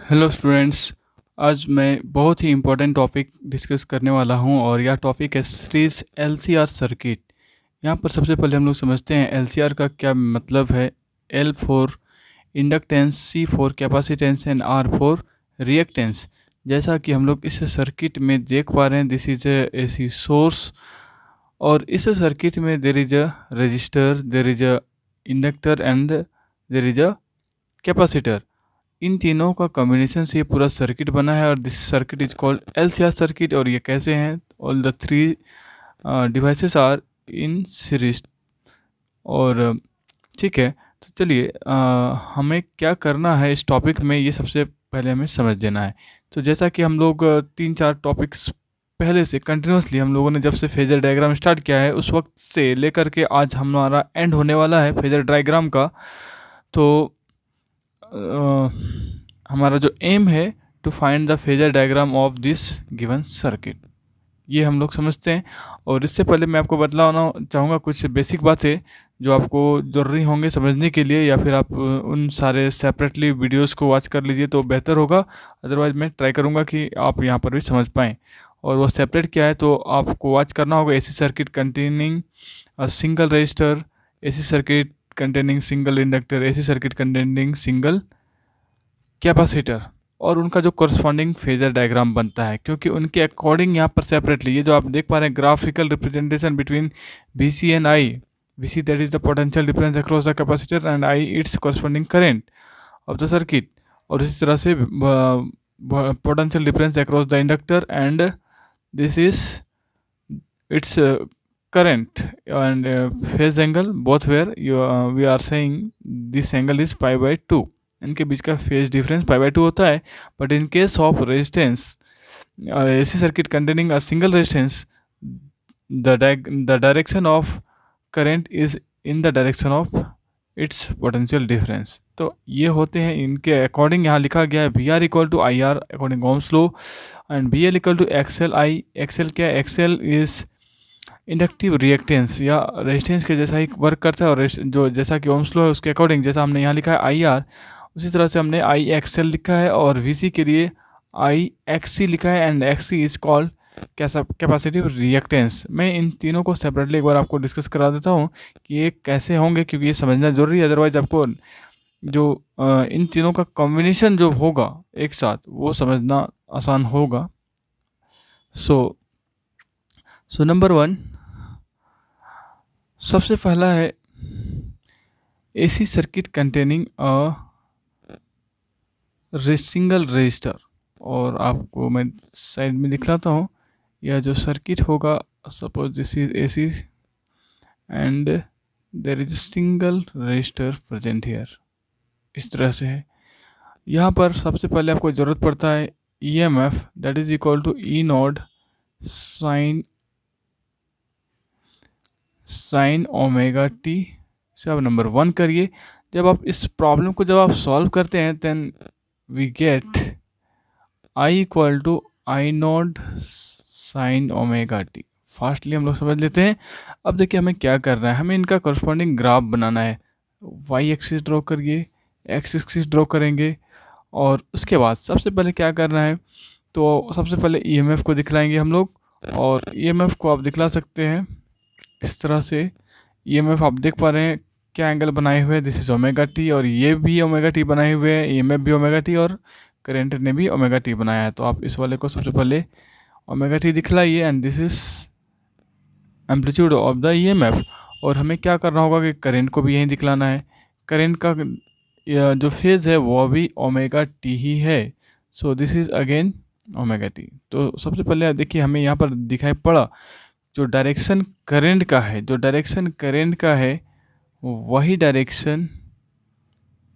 Hello students. आज मैं बहुत ही इम्पोर्टेंट टॉपिक डिस्कस करने वाला हूं और यह टॉपिक है सीरीज एलसीआर सर्किट। यहाँ पर सबसे पहले हम लोग समझते हैं एलसीआर का क्या मतलब है। L for inductance, C for capacitance and R for reactance. जैसा कि हम लोग इस सर्किट में देख पा रहे हैं, this is a AC source और इस सर्किट में there is a resistor, there is a inductor and there is a capacitor. इन तीनों का कॉम्बिनेशन से ये पूरा सर्किट बना है और this circuit is called LCR circuit. और ये कैसे हैं? All the three devices are in series. और ठीक है, तो चलिए हमें क्या करना है इस टॉपिक में, ये सबसे पहले हमें समझ देना है। तो जैसा कि हम लोग 3-4 टॉपिक्स पहले से कंटिन्यूसली हम लोगों ने जब से फेजर डायग्राम स्टार्ट किया है उस वक्त से लेकर के आज हमारा एंड होने वाला है फेजर डायग्राम का। तो हमारा जो एम है to find the phasor diagram of this given circuit, ये हम लोग समझते हैं। और इससे पहले मैं आपको बतलाना चाहूँगा कुछ बेसिक बातें जो आपको ज़रूरी होंगे समझने के लिए, या फिर आप उन सारे सेपरेटली वीडियोस को वॉच कर लीजिए तो बेहतर होगा। अदरवाइज़ मैं ट्राई करूँगा कि आप यहाँ पर भी समझ पाएँ। और वो सेपरेट क्या है तो आपको वॉच करना होगा AC circuit containing a single register, AC circuit containing single inductor, AC circuit containing single capacitor, और उनका जो करस्पॉन्डिंग फेजर डायग्राम बनता है, क्योंकि उनके अकॉर्डिंग यहाँ पर सेपरेटली ये जो आप देख पा रहे हैं graphical representation between V and I. V that is the potential difference across the capacitor and I its corresponding current of the circuit. और इसी तरह से potential difference across the inductor and this is its current and phase angle both where we are saying this angle is pi by 2। इनके बीच का phase difference pi by 2 होता है। But in case of resistance, AC circuit containing a single resistance, the direction of current is in the direction of its potential difference. तो ये होते हैं इनके according. यहाँ लिखा गया है V R equal to I R according Ohm's law and V L equal to XL I. XL क्या है? एक्सएल इज इंडक्टिव रिएक्टेंस या रेजिस्टेंस के जैसा ही वर्क करता है। और जो जैसा कि ओम्स लॉ है उसके अकॉर्डिंग जैसा हमने यहाँ लिखा है आई आर, उसी तरह से हमने आई एक्सएल लिखा है और वी सी के लिए आई एक्स सी लिखा है and X C is called capacitive reactance. मैं इन तीनों को सेपरेटली एक बार आपको डिस्कस करा देता हूँ कि ये कैसे होंगे, क्योंकि ये समझना जरूरी है। अदरवाइज आपको जो इन तीनों का कॉम्बिनेशन जो होगा एक साथ वो समझना आसान होगा। सो नंबर 1 सबसे पहला है AC circuit containing a single register. और आपको मैं साइड में दिखलाता हूँ, यह जो सर्किट होगा, suppose this is AC and there is single resistor present here, इस तरह से है। यहाँ पर सबसे पहले आपको ज़रूरत पड़ता है EMF that is equal to E nought sine omega T से आप नंबर 1 करिए। जब आप इस प्रॉब्लम को जब आप सॉल्व करते हैं then we get I equal to I nought sine omega T. Fastly हम लोग समझ लेते हैं। अब देखिए हमें क्या करना है, हमें इनका करस्पॉन्डिंग ग्राफ बनाना है। वाई एक्सिस ड्रॉ करिए, एक्स एक्सिस ड्रॉ करेंगे और उसके बाद सबसे पहले क्या करना है तो सबसे पहले ईएमएफ को दिखलाएंगे हम लोग। और ईएमएफ को आप दिखला सकते हैं इस तरह से। ईएमएफ आप देख पा रहे हैं क्या एंगल बनाए हुए हैं, दिस इज ओमेगा टी, और ये भी ओमेगा टी बनाए हुए हैं, ईएमएफ भी ओमेगा टी और करंट ने भी ओमेगा टी बनाया है। तो आप इस वाले को सबसे पहले ओमेगा टी दिखलाइए and this is amplitude of the EMF. और हमें क्या करना होगा कि करंट को भी यहीं दिखलाना है। करंट का जो फेज है वो भी ओमेगा टी ही है। So this is again omega T. तो सबसे पहले देखिए हमें यहाँ पर दिखाई पड़ा जो डायरेक्शन करंट का है, जो डायरेक्शन करंट का है वही डायरेक्शन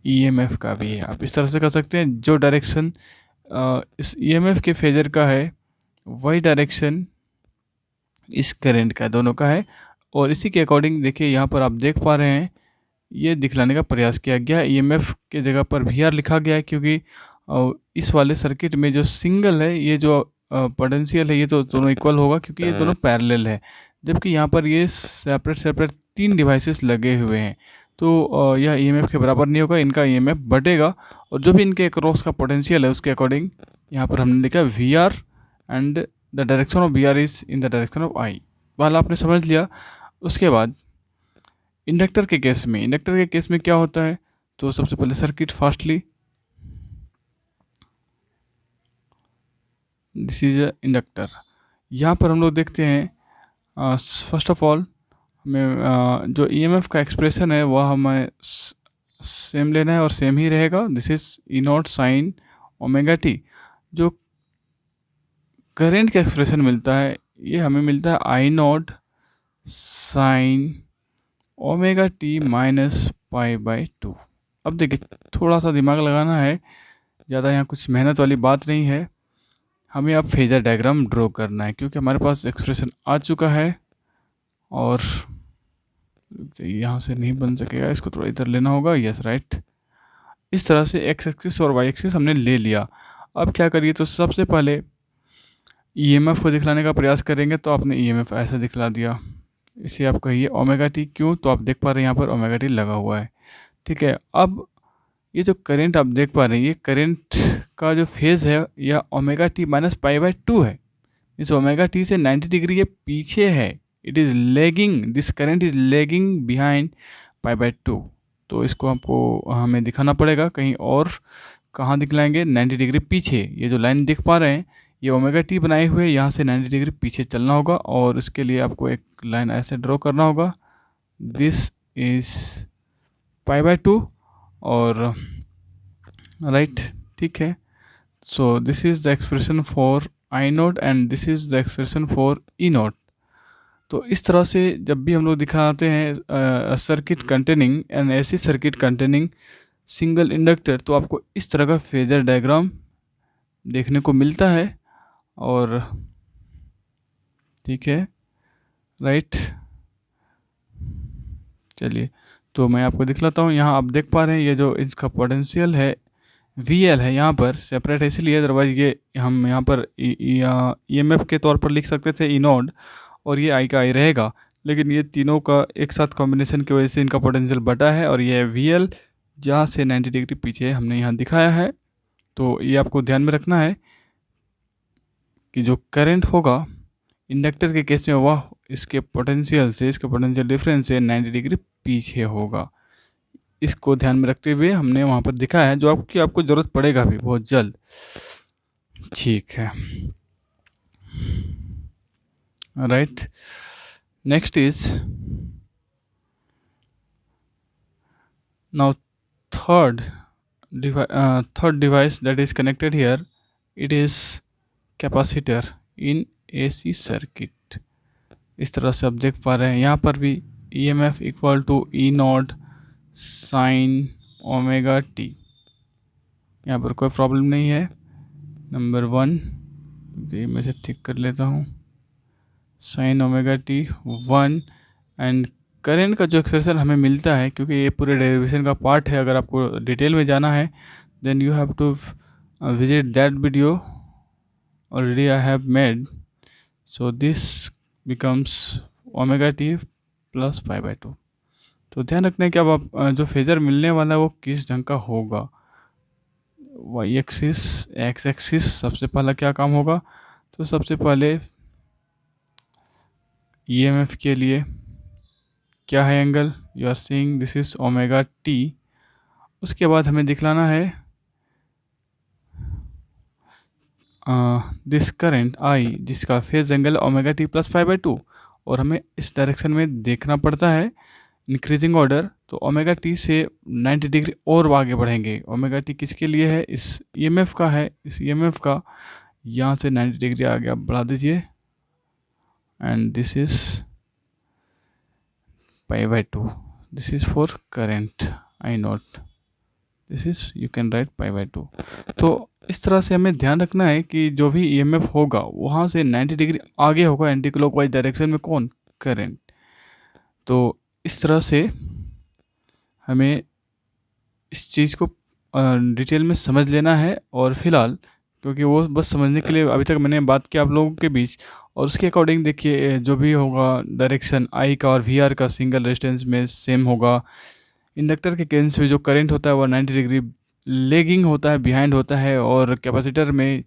ईएमएफ का भी है। आप इस तरह से कर सकते हैं, जो डायरेक्शन इस ईएमएफ के फेजर का है वही डायरेक्शन इस करंट का, दोनों का है। और इसी के अकॉर्डिंग देखिए यहाँ पर आप देख पा रहे हैं ये दिखलाने का प्रयास किया गया। ईएमएफ के जगह पर वीआर लिखा गया है क्योंकि इस वाले सर्किट में जो सिंगल है, ये जो पोटेंशियल है, ये तो दोनों इक्वल होगा क्योंकि ये दोनों पैरेलल है। जबकि यहाँ पर ये सेपरेट 3 डिवाइसेस लगे हुए हैं। तो यह ईएमएफ के बराबर नहीं होगा, इनका ईएमएफ बढ़ेगा, और जो भी इनके अक्रॉस का पोटेंशियल है उसके अकॉर्डिंग यहाँ पर हमने लिखा V R and the direction of V R is in the direction of I. वाला आपने समझ लिया। उसके बाद इंडक्टर के केस में क्या होता है, तो सबसे पहले circuit fastly, this is a inductor. यहाँ पर हम लोग देखते हैं फर्स्ट ऑफ ऑल हमें जो ईएमएफ का एक्सप्रेशन है वह हमें सेम लेना है और सेम ही रहेगा। This is E not sine omega t. जो करंट का एक्सप्रेशन मिलता है ये हमें मिलता है I naught sine omega t minus pi by two. अब देखिए थोड़ा सा दिमाग लगाना है, ज़्यादा यहाँ कुछ मेहनत वाली बात नहीं है। हमें अब फेजर डायग्राम ड्रॉ करना है क्योंकि हमारे पास एक्सप्रेशन आ चुका है, और यहाँ से नहीं बन सकेगा, इसको थोड़ा इधर लेना होगा। यस राइट, इस तरह से एक्स एक्सिस और वाई एक्सिस हमने ले लिया। अब क्या करिए, तो सबसे पहले ईएमएफ को दिखलाने का प्रयास करेंगे, तो आपने ईएमएफ ऐसा दिखला दिया। इसे आप कहिए ओमेगा टी। क्यों, तो आप देख पा रहे हैं यहाँ पर ओमेगा टी लगा हुआ है। ठीक है, अब ये जो करंट आप देख पा रहे हैं, ये करंट का जो फेज़ है यह omega t minus pi by to है। इस ओमेगा टी से 90 डिग्री ये पीछे है। It is lagging, this current is lagging behind pi by two. तो इसको आपको हमें दिखाना पड़ेगा कहीं और। कहाँ दिखलाएंगे, 90 डिग्री पीछे। ये जो लाइन दिख पा रहे हैं ये ओमेगा टी बनाए हुए, यहाँ से 90 डिग्री पीछे चलना होगा, और इसके लिए आपको एक लाइन ऐसे ड्रॉ करना होगा। This is pi by to और राइट, ठीक है। So this is the expression for I note and this is the expression for E note. तो इस तरह से जब भी हम लोग दिखाते हैं सर्किट कंटेनिंग एन ऐसी सर्किट कंटेनिंग सिंगल इंडक्टर, तो आपको इस तरह का फेजर डायग्राम देखने को मिलता है। और ठीक है, राइट, चलिए तो मैं आपको दिखलाता हूँ। यहाँ आप देख पा रहे हैं ये जो इसका पोटेंशियल है VL है, यहाँ पर सेपरेट है इसलिए, अदरवाइज ये हम यहाँ पर EMF के तौर पर लिख सकते थे ई नोड, और ये आई का आई रहेगा। लेकिन ये तीनों का एक साथ कॉम्बिनेशन की वजह से इनका पोटेंशियल बटा है, और ये VL जहाँ से 90 डिग्री पीछे हमने यहाँ दिखाया है। तो ये आपको ध्यान में रखना है कि जो करंट होगा इंडक्टर के केस में वह इसके पोटेंशियल डिफरेंस से 90 डिग्री पीछे होगा। इसको ध्यान में रखते हुए हमने वहाँ पर दिखाया है, जो आपको ज़रूरत पड़ेगा भी बहुत जल्द। ठीक है, right. Next is now third device that is connected here, it is capacitor in AC circuit. इस तरह से आप देख पा रहे हैं यहाँ पर भी EMF equal to E not sine omega T. यहाँ पर कोई प्रॉब्लम नहीं है। नंबर 1, ये मैं से ठीक कर लेता हूँ, sign omega T 1। And current का जो एक्सप्रेशन हमें मिलता है, क्योंकि ये पूरे डेरिवेशन का पार्ट है, अगर आपको डिटेल में जाना है then you have to visit that video already I have made. So this becomes omega t plus pi by 2। तो ध्यान रखना है कि अब आप जो फेजर मिलने वाला है वो किस ढंग का होगा। वाई एक्सिस, एक्स एक्सिस, सबसे पहला क्या काम होगा, तो सबसे पहले EMF के लिए क्या है angle, you are seeing this is omega T. उसके बाद हमें दिखलाना है दिस करंट आई, जिसका phase angle omega T plus 5/2, और हमें इस डायरेक्शन में देखना पड़ता है इंक्रीजिंग ऑर्डर। तो ओमेगा टी से 90 डिग्री और आगे बढ़ेंगे। ओमेगा टी किसके लिए है, इस EMF का है। इस EMF का यहाँ से 90 डिग्री आगे आप बढ़ा दीजिए, and this is pi/2। This is for current I not, this is you can write pi/2। तो इस तरह से हमें ध्यान रखना है कि जो भी EMF होगा वहाँ से 90 डिग्री आगे होगा एंटी क्लॉकवाइज डायरेक्शन में, कौन, करंट। तो इस तरह से हमें इस चीज़ को डिटेल में समझ लेना है। और फिलहाल क्योंकि वो बस समझने के लिए अभी तक मैंने बात की आप लोगों के बीच, और उसके अकॉर्डिंग देखिए जो भी होगा डायरेक्शन आई का और VR का सिंगल रेजिस्टेंस में सेम होगा, इंडक्टर के केस में जो करंट होता है वो 90 डिग्री लेगिंग होता है, बिहाइंड होता है, और कैपेसिटर में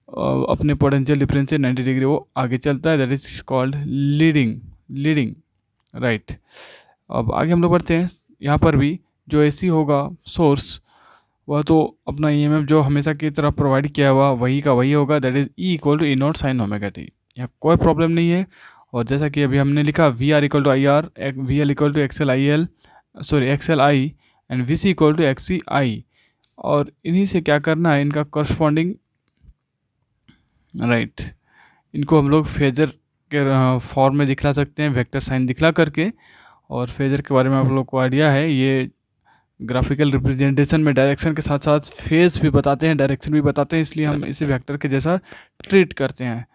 अपने पोटेंशियल डिफरेंस से 90 डिग्री वो आगे चलता है, that is called leading right. अब आगे हम लोग बढ़ते हैं। यहाँ पर भी जो एसी होगा सोर्स, वह तो अपना ईएमएफ जो हमेशा की तरह प्रोवाइड किया हुआ वही का वही होगा, that is E equal to E not sine omega T. यहाँ कोई प्रॉब्लम नहीं है। और जैसा कि अभी हमने लिखा V R equal to I R, V L equal to XL I L, sorry XL I, and V C equal to X C I. और इन्हीं से क्या करना है, इनका करस्पॉन्डिंग राइट, इनको हम लोग फेजर के फॉर्म में दिखला सकते हैं, वेक्टर साइन दिखला करके। और फेजर के बारे में आप लोग को आइडिया है, ये ग्राफिकल रिप्रेजेंटेशन में डायरेक्शन के साथ साथ फेज भी बताते हैं, डायरेक्शन भी बताते हैं, इसलिए हम इसे वेक्टर के जैसा ट्रीट करते हैं।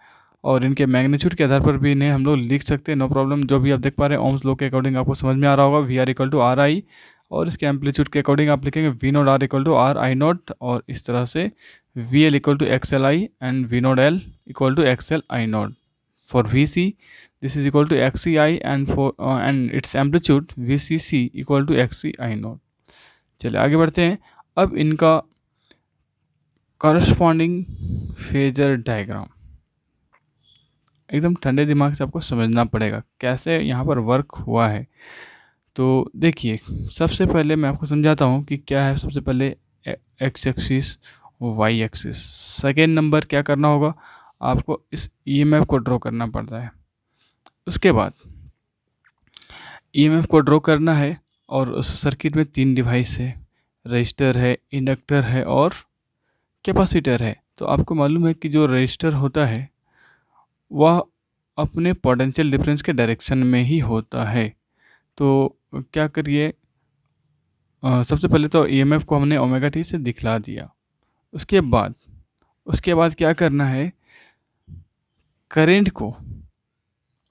और इनके मैग्नीट्यूड के आधार पर भी इन्हें हम लोग लिख सकते हैं, नो प्रॉब्लम। जो भी आप देख पा रहे हैं ओम्स लॉ के अकॉर्डिंग आपको समझ में आ रहा होगा, V R equal to R I, और इसके एम्पलीट्यूड के अकॉर्डिंग आप लिखेंगे V nought R equal to R I nought, और इस तरह से V L equal to X L I and V nought L equal to X L I nought. For V C this is equal to X C I, and its amplitude V C C equal to X C I nought. चलिए आगे बढ़ते हैं। अब इनका corresponding phasor diagram एकदम ठंडे दिमाग से आपको समझना पड़ेगा कैसे यहाँ पर वर्क हुआ है। तो देखिए, सबसे पहले मैं आपको समझाता हूँ कि क्या है। सबसे पहले X axis, Y axis. Second number क्या करना होगा, आपको इस ईएमएफ को ड्रॉ करना पड़ता है। उसके बाद ईएमएफ को ड्रॉ करना है, और उस सर्किट में 3 डिवाइस है, रजिस्टर है, इंडक्टर है और कैपेसिटर है। तो आपको मालूम है कि जो रजिस्टर होता है वह अपने पोटेंशियल डिफरेंस के डायरेक्शन में ही होता है। तो क्या करिए, सबसे पहले तो ईएमएफ को हमने ओमेगा टी से दिखला दिया। उसके बाद क्या करना है, करेंट को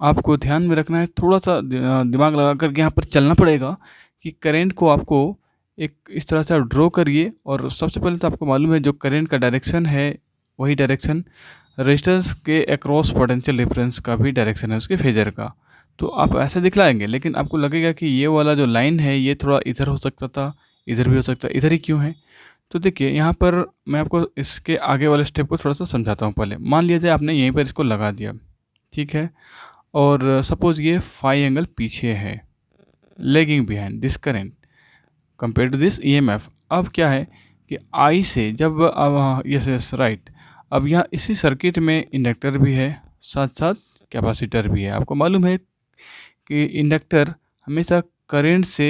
आपको ध्यान में रखना है, थोड़ा सा दिमाग लगा करके यहाँ पर चलना पड़ेगा कि करेंट को आपको एक इस तरह से आप ड्रॉ करिए। और सबसे पहले तो आपको मालूम है जो करेंट का डायरेक्शन है वही डायरेक्शन रेजिस्टेंस के अक्रॉस पोटेंशियल डिफरेंस का भी डायरेक्शन है, उसके फेजर का। तो आप ऐसे दिखलाएंगे, लेकिन आपको लगेगा कि ये वाला जो लाइन है ये थोड़ा इधर हो सकता था, इधर भी हो सकता है, इधर ही क्यों है। तो देखिए यहाँ पर मैं आपको इसके आगे वाले स्टेप को थोड़ा सा समझाता हूँ। पहले मान लीजिए आपने यहीं पर इसको लगा दिया, ठीक है, और सपोज ये फाई एंगल पीछे है, lagging behind this current compare to this EMF. अब क्या है कि आई से जब यस राइट, अब यहाँ इसी सर्किट में इंडक्टर भी है, साथ साथ कैपेसिटर भी है। आपको मालूम है कि इंडक्टर हमेशा करंट से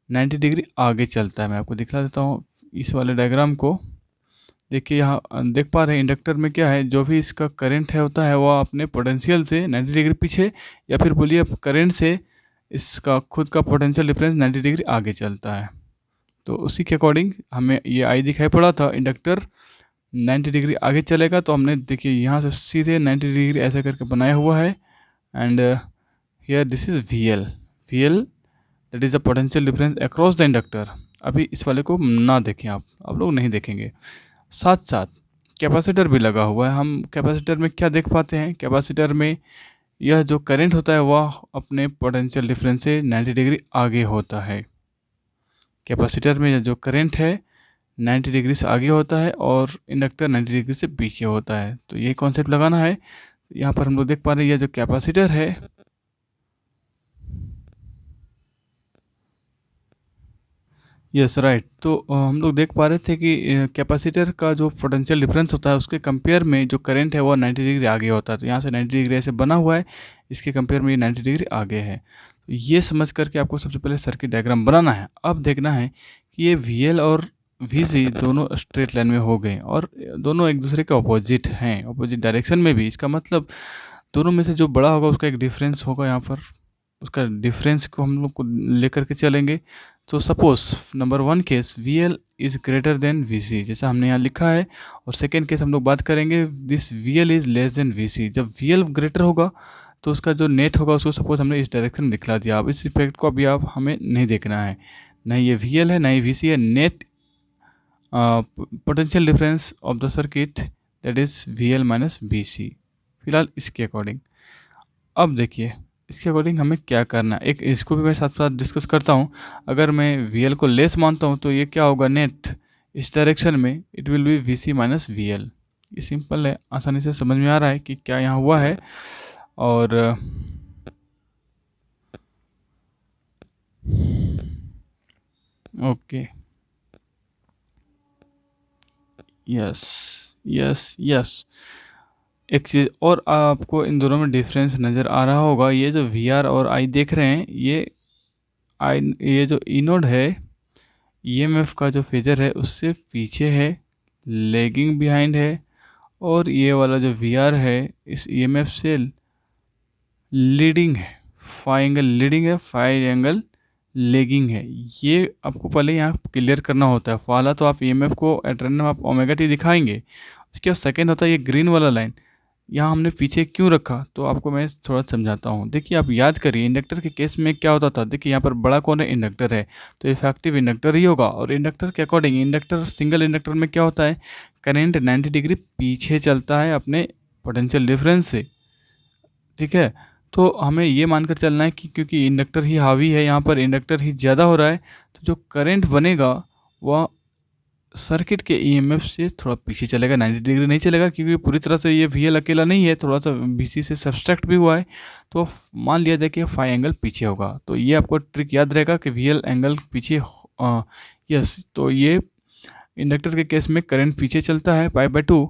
90 डिग्री आगे चलता है। मैं आपको दिखला देता हूँ इस वाले डायग्राम को। देखिए यहाँ देख पा रहे हैं इंडक्टर में क्या है, जो भी इसका करंट है होता है वह अपने पोटेंशियल से 90 डिग्री पीछे, या फिर बोलिए करंट से इसका खुद का पोटेंशियल डिफरेंस 90 डिग्री आगे चलता है। तो उसी के अकॉर्डिंग हमें ये आई दिखाई पड़ा था, इंडक्टर 90 डिग्री आगे चलेगा। तो हमने देखिए यहाँ से सीधे 90 डिग्री ऐसा करके बनाया हुआ है, and here this is V L that is the potential difference across the inductor. अभी इस वाले को ना देखें, आप लोग नहीं देखेंगे। साथ साथ कैपेसिटर भी लगा हुआ है। हम कैपेसिटर में क्या देख पाते हैं, कैपेसिटर में यह जो करंट होता है वह अपने पोटेंशियल डिफरेंस से 90 डिग्री आगे होता है। कैपेसिटर में जो करंट है 90 डिग्री से आगे होता है और इंडक्टर 90 डिग्री से पीछे होता है। तो ये कॉन्सेप्ट लगाना है। यहाँ पर हम लोग देख पा रहे हैं यह जो कैपेसिटर है यस राइट। तो हम लोग देख पा रहे थे कि कैपेसिटर का जो पोटेंशियल डिफरेंस होता है उसके कंपेयर में जो करंट है वो 90 डिग्री आगे होता है। तो यहाँ से 90 डिग्री ऐसे बना हुआ है, इसके कंपेयर में ये 90 डिग्री आगे है। तो ये समझ करके आपको सबसे पहले सर्किट डायग्राम बनाना है। अब देखना है कि ये VL और VC दोनों स्ट्रेट लाइन में हो गए और दोनों एक दूसरे के अपोजिट हैं, अपोजिट डायरेक्शन में भी। इसका मतलब दोनों में से जो बड़ा होगा उसका एक डिफरेंस होगा, यहाँ पर उसका डिफरेंस को हम लोग को लेकर के चलेंगे। तो suppose number 1 case VL is greater than VC, जैसा हमने यहाँ लिखा है। और सेकेंड केस हम लोग बात करेंगे this VL is less than VC। जब VL ग्रेटर होगा तो उसका जो नेट होगा उसको सपोज हमने इस डायरेक्शन में दिखला दिया। अब इस इफेक्ट को अभी आप हमें नहीं देखना है, नहीं ये VL है नहीं VC है। Net potential difference of the circuit that is VL minus VC, फिलहाल इसके अकॉर्डिंग। अब देखिए इसके अकॉर्डिंग हमें क्या करना है, एक इसको भी मैं साथ साथ डिस्कस करता हूँ। अगर मैं वी एल को लेस मानता हूँ तो ये क्या होगा, नेट इस डायरेक्शन में it will be V C minus V L. ये सिंपल है, आसानी से समझ में आ रहा है कि क्या यहाँ हुआ है। और ओके, यस यस यस। एक चीज़ और आपको इन दोनों में डिफरेंस नज़र आ रहा होगा, ये जो वी आर और आई देख रहे हैं, ये जो ई नोड है ईएमएफ का जो फेजर है उससे पीछे है, लैगिंग बिहाइंड है। और ये वाला जो वी आर है इस ईएमएफ से लीडिंग है, फाई एंगल लीडिंग है, फाई एंगल लेगिंग है। ये आपको पहले यहाँ क्लियर करना होता है। पहला तो आप ईएमएफ को एट रैंडम आप ओमेगा टी दिखाएंगे, उसके बाद सेकेंड होता है ये ग्रीन वाला लाइन, यहाँ हमने पीछे क्यों रखा, तो आपको मैं थोड़ा समझाता हूँ। देखिए आप याद करिए इंडक्टर के केस में क्या होता था। देखिए यहाँ पर बड़ा कौन है, इंडक्टर है, तो इफेक्टिव इंडक्टर ही होगा। और इंडक्टर के अकॉर्डिंग इंडक्टर, सिंगल इंडक्टर में क्या होता है, करेंट 90 डिग्री पीछे चलता है अपने पोटेंशियल डिफरेंस से। ठीक है, तो हमें ये मानकर चलना है कि क्योंकि इंडक्टर ही हावी है, यहाँ पर इंडक्टर ही ज़्यादा हो रहा है, तो जो करंट बनेगा वह सर्किट के ईएमएफ से थोड़ा पीछे चलेगा, 90 डिग्री नहीं चलेगा, क्योंकि पूरी तरह से ये वीएल अकेला नहीं है, थोड़ा सा बीसी से सब्सट्रैक्ट भी हुआ है। तो मान लिया जाए कि फाई एंगल पीछे होगा। तो ये आपको ट्रिक याद रहेगा कि वीएल एंगल पीछे यस। तो ये इंडक्टर के केस में करंट पीछे चलता है पाई बाय 2,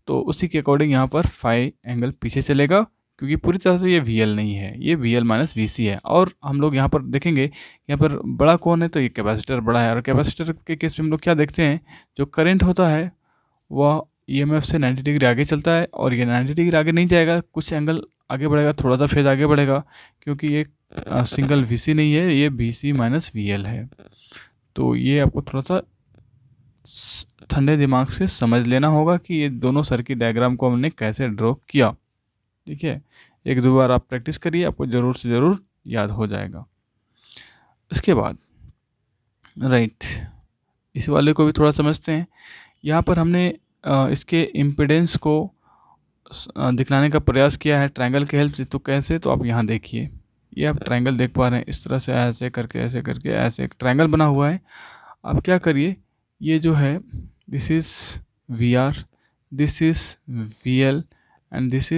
तो उसी के अकॉर्डिंग यहाँ पर फाई एंगल पीछे चलेगा, क्योंकि पूरी तरह से ये वी एल नहीं है, ये वी एल माइनस वी सी है। और हम लोग यहाँ पर देखेंगे यहाँ पर बड़ा कौन है, तो ये कैपेसिटर बड़ा है। और कैपेसिटर के केस में हम लोग क्या देखते हैं, जो करंट होता है वह ईएमएफ से 90 डिग्री आगे चलता है, और ये 90 डिग्री आगे नहीं जाएगा, कुछ एंगल आगे बढ़ेगा, थोड़ा सा फेज आगे बढ़ेगा, क्योंकि ये सिंगल वी सी नहीं है, ये V C minus V L है। तो ये आपको थोड़ा सा ठंडे दिमाग से समझ लेना होगा कि ये दोनों सर्किट डायग्राम को हमने कैसे ड्रॉ किया। ठीक है, एक दो बार आप प्रैक्टिस करिए, आपको ज़रूर से ज़रूर याद हो जाएगा। उसके बाद राइट, इस वाले को भी थोड़ा समझते हैं। यहाँ पर हमने इसके इम्पिडेंस को दिखलाने का प्रयास किया है ट्रायंगल के हेल्प से। तो कैसे, तो आप यहाँ देखिए, ये आप ट्रायंगल देख पा रहे हैं, इस तरह से ऐसे करके ऐसे करके ऐसे एक ट्रायंगल बना हुआ है। आप क्या करिए, ये जो है this is V R, this is V L and this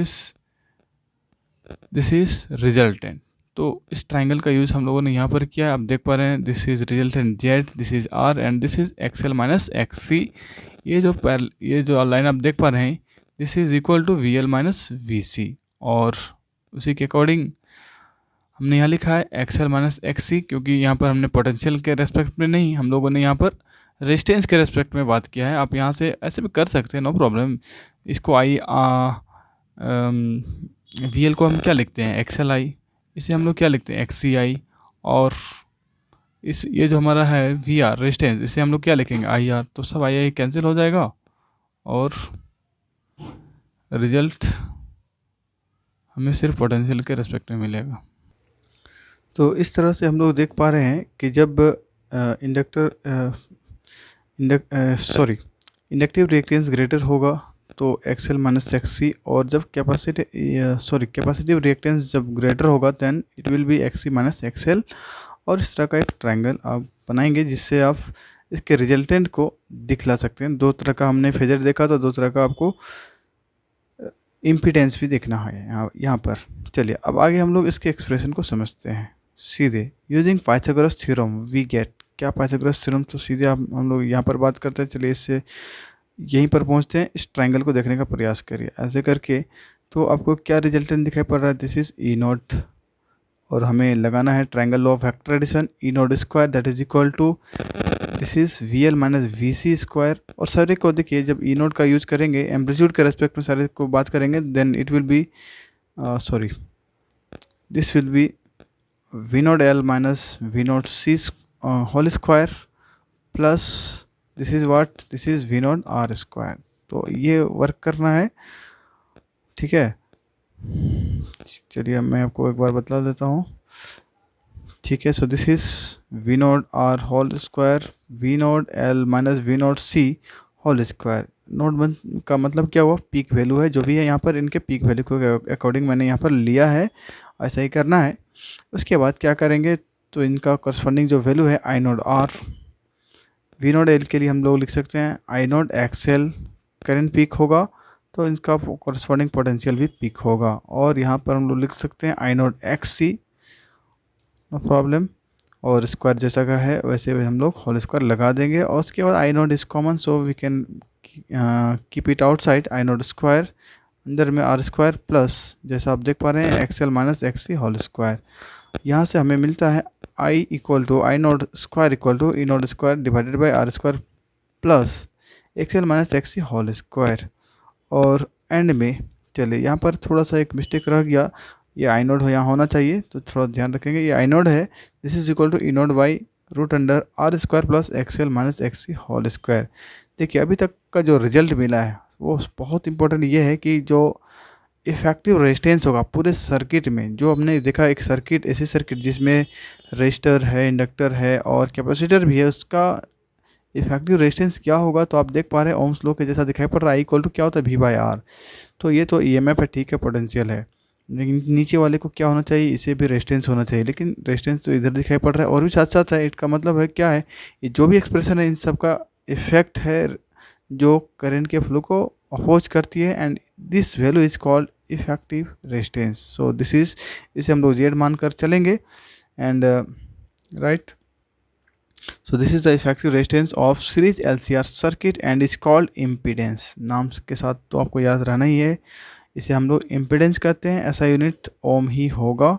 is resultant. तो इस ट्राइंगल का यूज़ हम लोगों ने यहाँ पर किया है। आप देख पा रहे हैं this is resultant Z, this is R and this is XL minus X C. ये जो लाइन आप देख पा रहे हैं, this is equal to V L minus V C. और उसी के अकॉर्डिंग हमने यहाँ लिखा है एक्सएल माइनस एक्स सी, क्योंकि यहाँ पर हमने पोटेंशियल के रेस्पेक्ट में नहीं, हम लोगों ने यहाँ पर रेजिस्टेंस के रेस्पेक्ट में बात किया है। आप यहाँ से ऐसे भी कर सकते हैं, नो प्रॉब्लम। इसको वी एल को हम क्या लिखते हैं, एक्सएल आई, इसे हम लोग क्या लिखते हैं, एक्स सी आई। और ये जो हमारा है वी आर रेजिस्टेंस, इसे हम लोग क्या लिखेंगे, आई आर। तो सब आई कैंसिल हो जाएगा और रिजल्ट हमें सिर्फ पोटेंशियल के रेस्पेक्ट में मिलेगा। तो इस तरह से हम लोग देख पा रहे हैं कि जब इंडक्टिव रिएक्टेंस ग्रेटर होगा तो एक्सएल माइनस एक्स सी, और जब कैपेसिटिव रिएक्टेंस जब ग्रेटर होगा then it will be X C minus XL. और इस तरह का एक ट्रायंगल आप बनाएंगे जिससे आप इसके रिजल्टेंट को दिखला सकते हैं। दो तरह का हमने फेजर देखा, तो दो तरह का आपको इम्पीडेंस भी देखना है यहाँ पर। चलिए अब आगे हम लोग इसके एक्सप्रेशन को समझते हैं सीधे। Using Pythagoras theorem we get, क्या पाइथागोरस थ्योरम, तो सीधे हम लोग यहाँ पर बात करते हैं। चलिए इससे यहीं पर पहुँचते हैं, इस ट्रायंगल को देखने का प्रयास करिए ऐसे करके। तो आपको क्या रिजल्टेंट दिखाई पड़ रहा है, दिस इज़ ई नॉट, और हमें लगाना है triangle law of vector addition, E nought square that is equal to this is V L minus V C square. और सारे को देखिए, जब ई नोट का यूज करेंगे एम्पलीट्यूड के रेस्पेक्ट में सारे को बात करेंगे, then it will be this will be V nought L minus V nought C whole square plus this is what, this is V nought R square. तो ये वर्क करना है, ठीक है। चलिए मैं आपको एक बार बतला देता हूँ, ठीक है। So this is V nought R whole square V nought L minus V nought C whole square. Nought one का मतलब क्या हुआ, पीक वैल्यू है, जो भी है यहाँ पर इनके पीक वैल्यू के अकॉर्डिंग मैंने यहाँ पर लिया है। ऐसा ही करना है। उसके बाद क्या करेंगे, तो इनका करस्पॉन्डिंग जो वैल्यू है I naught R, V naught L के लिए हम लोग लिख सकते हैं I naught X L, current peak होगा तो इनका करस्पॉन्डिंग पोटेंशियल भी पीक होगा। और यहाँ पर हम लोग लिख सकते हैं I naught x C, no problem, और स्क्वायर जैसा का है वैसे हम लोग होल स्क्वायर लगा देंगे। और उसके बाद I naught is common so we can keep it outside, I naught square अंदर में आर स्क्वायर प्लस, जैसा आप देख पा रहे हैं, X L minus X C whole square. यहाँ से हमें मिलता है I equal to I naught square equal to E naught square divided by R square plus X L minus X C whole square. और एंड में चलिए यहाँ पर थोड़ा सा एक मिस्टेक रह गया, ये आई नोड हो यहाँ होना चाहिए तो थोड़ा ध्यान रखेंगे, ये आई नोड है, this is equal to E nought by root under R square plus X L minus X C whole square. देखिए अभी तक का जो रिजल्ट मिला है वो बहुत इंपॉर्टेंट ये है कि जो इफेक्टिव रेजिस्टेंस होगा पूरे सर्किट में, जो हमने देखा एक सर्किट, ऐसी सर्किट जिसमें रजिस्टर है, इंडक्टर है और कैपेसिटर भी है, उसका इफेक्टिव रेजिस्टेंस क्या होगा, तो आप देख पा रहे हैं ओम्स लॉ के जैसा दिखाई पड़ रहा है, इक्वल टू क्या होता है वी बाई आर। तो ये तो ईएमएफ है, ठीक है, पोटेंशियल है, लेकिन नीचे वाले को क्या होना चाहिए, इसे भी रेजिस्टेंस होना चाहिए, लेकिन रेजिस्टेंस तो इधर दिखाई पड़ रहा है और भी साथ साथ है। इसका मतलब है क्या है, ये जो भी एक्सप्रेशन है इन सब का इफेक्ट है जो करंट के फ्लो को अपोज करती है, and this value is called effective resistance. So this is, इसे हम लोग जेड मान कर चलेंगे and right. So this is the effective resistance of series LCR circuit and is called impedance। नाम के साथ तो आपको याद रहना ही है, इसे हम लोग impedance कहते हैं, ऐसा यूनिट ओम ही होगा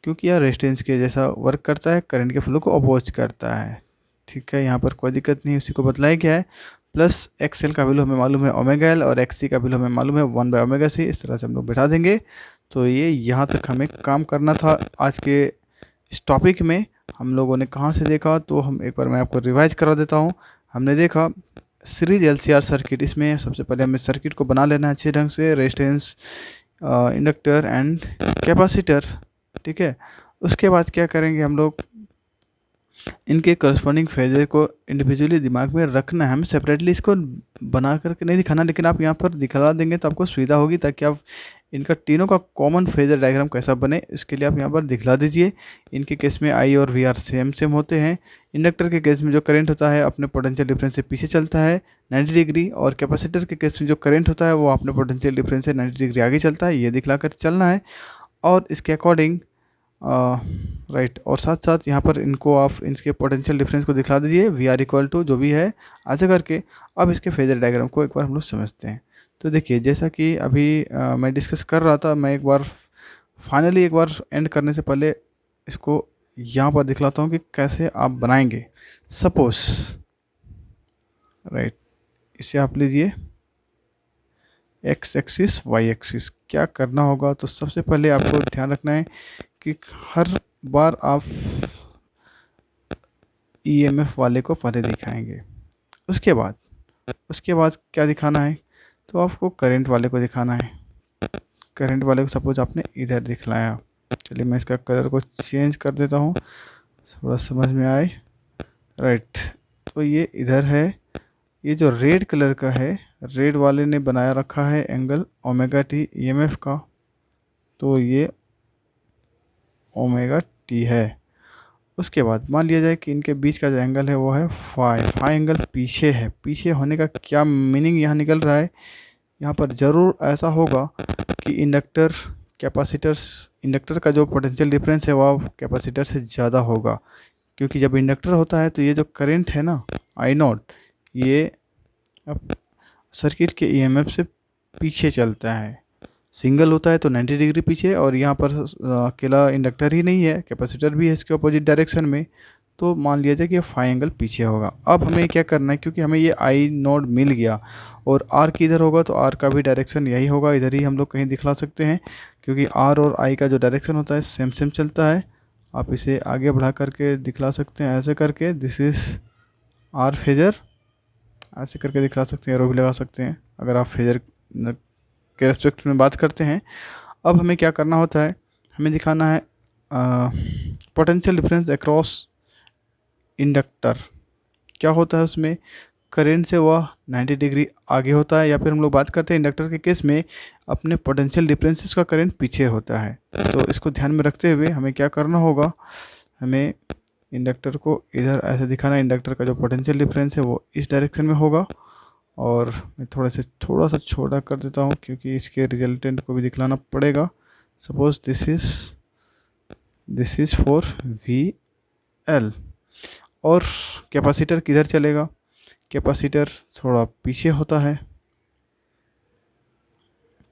क्योंकि यह रेजिस्टेंस के जैसा वर्क करता है, करंट के फ्लो को अपोज करता है। ठीक है, यहाँ पर कोई दिक्कत नहीं, उसी को बतलाया गया है। प्लस एक्स एल का वैल्यू हमें मालूम है ओमेगा एल और एक्स सी का वैल्यू हमें मालूम है 1 बाई ओमेगा सी, इस तरह से हम लोग बैठा देंगे। तो ये यहाँ तक हमें काम करना था आज के इस टॉपिक में। हम लोगों ने कहाँ से देखा, तो हम एक बार मैं आपको रिवाइज करा देता हूँ। हमने देखा सीरीज एलसीआर सर्किट, इसमें सबसे पहले हमें सर्किट को बना लेना है अच्छे ढंग से, रेजिस्टेंस, इंडक्टर एंड कैपेसिटर। ठीक है, उसके बाद क्या करेंगे हम लोग, इनके करस्पॉन्डिंग फेजर को इंडिविजुअली दिमाग में रखना है, हमें सेपरेटली इसको बना करके नहीं दिखाना, लेकिन आप यहाँ पर दिखा देंगे तो आपको सुविधा होगी, ताकि आप इनका तीनों का कॉमन फेजर डायग्राम कैसा बने, इसके लिए आप यहाँ पर दिखला दीजिए। इनके केस में आई और वी आर सेम सेम होते हैं। इंडक्टर के केस में जो करंट होता है अपने पोटेंशियल डिफरेंस से पीछे चलता है 90 डिग्री, और कैपेसिटर के केस में जो करंट होता है वो अपने पोटेंशियल डिफरेंस से 90 डिग्री आगे चलता है, ये दिखला कर चलना है। और इसके अकॉर्डिंग राइट, और साथ साथ यहाँ पर इनको आप इनके पोटेंशियल डिफरेंस को दिखला दीजिए, वी आर इक्वल टू जो भी है ऐसे करके। अब इसके फेजर डायग्राम को एक बार हम लोग समझते हैं। तो देखिए जैसा कि अभी मैं डिस्कस कर रहा था, मैं एक बार फाइनली एक बार एंड करने से पहले इसको यहाँ पर दिखलाता हूँ कि कैसे आप बनाएंगे। सपोज राइट, इसे आप लीजिए एक्स एक्सिस वाई एक्सिस। क्या करना होगा, तो सबसे पहले आपको ध्यान रखना है कि हर बार आप ईएमएफ वाले को पहले दिखाएंगे, उसके बाद क्या दिखाना है, तो आपको करंट वाले को दिखाना है। करंट वाले को सपोज आपने इधर दिखलाया, चलिए मैं इसका कलर को चेंज कर देता हूँ थोड़ा समझ में आए। राइट, तो ये इधर है, ये जो रेड कलर का है, रेड वाले ने बनाया रखा है एंगल ओमेगा टी ईएमएफ का, तो ये ओमेगा टी है। उसके बाद मान लिया जाए कि इनके बीच का जो एंगल है वो है फाई एंगल पीछे है। पीछे होने का क्या मीनिंग यहाँ निकल रहा है, यहाँ पर ज़रूर ऐसा होगा कि इंडक्टर कैपेसिटर्स, इंडक्टर का जो पोटेंशियल डिफरेंस है वो कैपेसिटर से ज़्यादा होगा, क्योंकि जब इंडक्टर होता है तो ये जो करंट है ना आई नॉट, ये अब सर्किट के ईएमएफ से पीछे चलता है। सिंगल होता है तो 90 डिग्री पीछे, और यहाँ पर अकेला इंडक्टर ही नहीं है, कैपेसिटर भी है इसके अपोजिट डायरेक्शन में, तो मान लिया जाए कि फाई एंगल पीछे होगा। अब हमें क्या करना है, क्योंकि हमें ये आई नोड मिल गया और आर किधर होगा, तो आर का भी डायरेक्शन यही होगा, इधर ही हम लोग कहीं दिखला सकते हैं, क्योंकि आर और आई का जो डायरेक्शन होता है सेम सेम चलता है। आप इसे आगे बढ़ा करके दिखला सकते हैं ऐसे करके, दिस इज़ आर फेजर, ऐसे करके दिखला सकते हैं, एरो भी लगा सकते हैं अगर आप फेजर के रेस्पेक्ट में बात करते हैं। अब हमें क्या करना होता है, हमें दिखाना है पोटेंशियल डिफरेंस अक्रॉस इंडक्टर। क्या होता है उसमें, करंट से वह 90 डिग्री आगे होता है, या फिर हम लोग बात करते हैं इंडक्टर के केस में अपने पोटेंशियल डिफरेंसेस का करंट पीछे होता है। तो इसको ध्यान में रखते हुए हमें क्या करना होगा, हमें इंडक्टर को इधर ऐसे दिखाना है, इंडक्टर का जो पोटेंशियल डिफरेंस है वो इस डायरेक्शन में होगा। और मैं थोड़ा सा छोटा कर देता हूँ क्योंकि इसके रिजल्टेंट को भी दिखलाना पड़ेगा। Suppose this is for VL। और कैपेसिटर किधर चलेगा, कैपेसिटर थोड़ा पीछे होता है।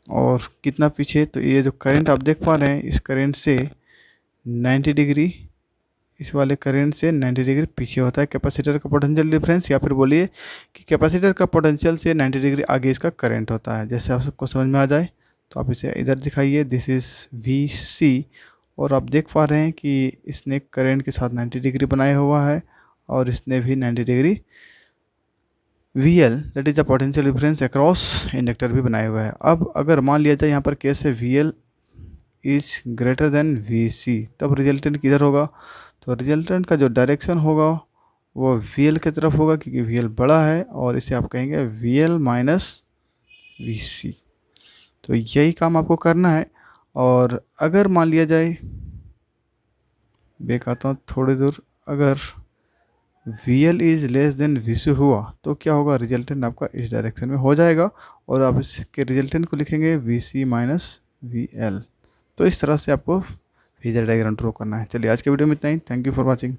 और कितना पीछे, तो ये जो करंट आप देख पा रहे हैं इस करंट से 90 डिग्री, इस वाले करंट से 90 डिग्री पीछे होता है कैपेसिटर का पोटेंशियल डिफरेंस, या फिर बोलिए कि कैपेसिटर का पोटेंशियल से 90 डिग्री आगे इसका करंट होता है। जैसे आप सबको समझ में आ जाए तो आप इसे इधर दिखाइए, दिस इज़ VC। और आप देख पा रहे हैं कि इसने करंट के साथ 90 डिग्री बनाया हुआ है और इसने भी 90 degree VL that is the potential difference across inductor भी बनाया हुआ है। अब अगर मान लिया जाए यहाँ पर केस है VL is greater than VC, तब रिजल्टेंट किधर होगा, तो रिजल्टेंट का जो डायरेक्शन होगा वो VL की तरफ होगा क्योंकि VL बड़ा है, और इसे आप कहेंगे VL माइनस VC। तो यही काम आपको करना है। और अगर मान लिया जाए, बैक आता हूँ थोड़ी दूर, अगर VL is less than VC हुआ तो क्या होगा, रिजल्टेंट आपका इस डायरेक्शन में हो जाएगा और आप इसके रिजल्टेंट को लिखेंगे VC माइनस VL। तो इस तरह से आपको फेजर डायग्राम ड्रॉ करना है। चलिए आज के वीडियो में इतना ही। Thank you for watching.